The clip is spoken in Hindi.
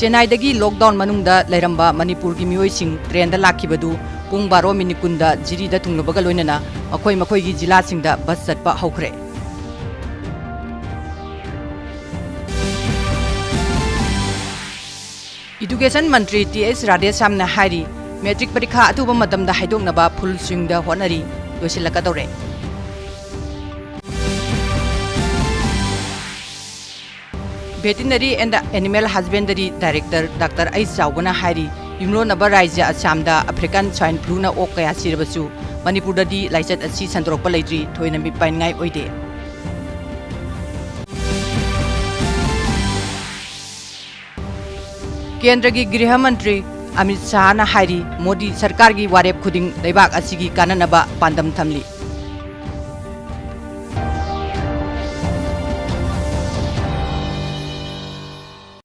चेन्नईदगी लॉकडाउन मनुंगदा लेरंबा मणिपुर की मियोइसिंग ट्रेन दा लाखिबदु पुंग 12 मिनिट कुंदा जिरीदा थुंगबगा लोइनना मखोय मखोयगी जिला सिंगदा बस चटपा हौखरे। एजुकेशन मंत्री टी.एस. राधेश्याम ने हारी मैट्रिक परीक्षा अथुबा मतमदा हाइदोकनबा फुल स्विंगदा होनरी लोइसिलकदौरे। Veterinary and animal husbandry director doctor I चाउबना हारी युमरोनबा राज्य असमदा अफ्रीकन स्वाइन फ्लूना ओक कया सिरबसु मणिपुरददी लाइचत अच्छी संतरोपा लेद्री थोइना मिपाइनगाई ओइदे। केंद्र की गृह मंत्री अमित शाह हारी मोदी सरकार की वारेप खुदिंग लेबाक असिगी काननबा पांदम थमली।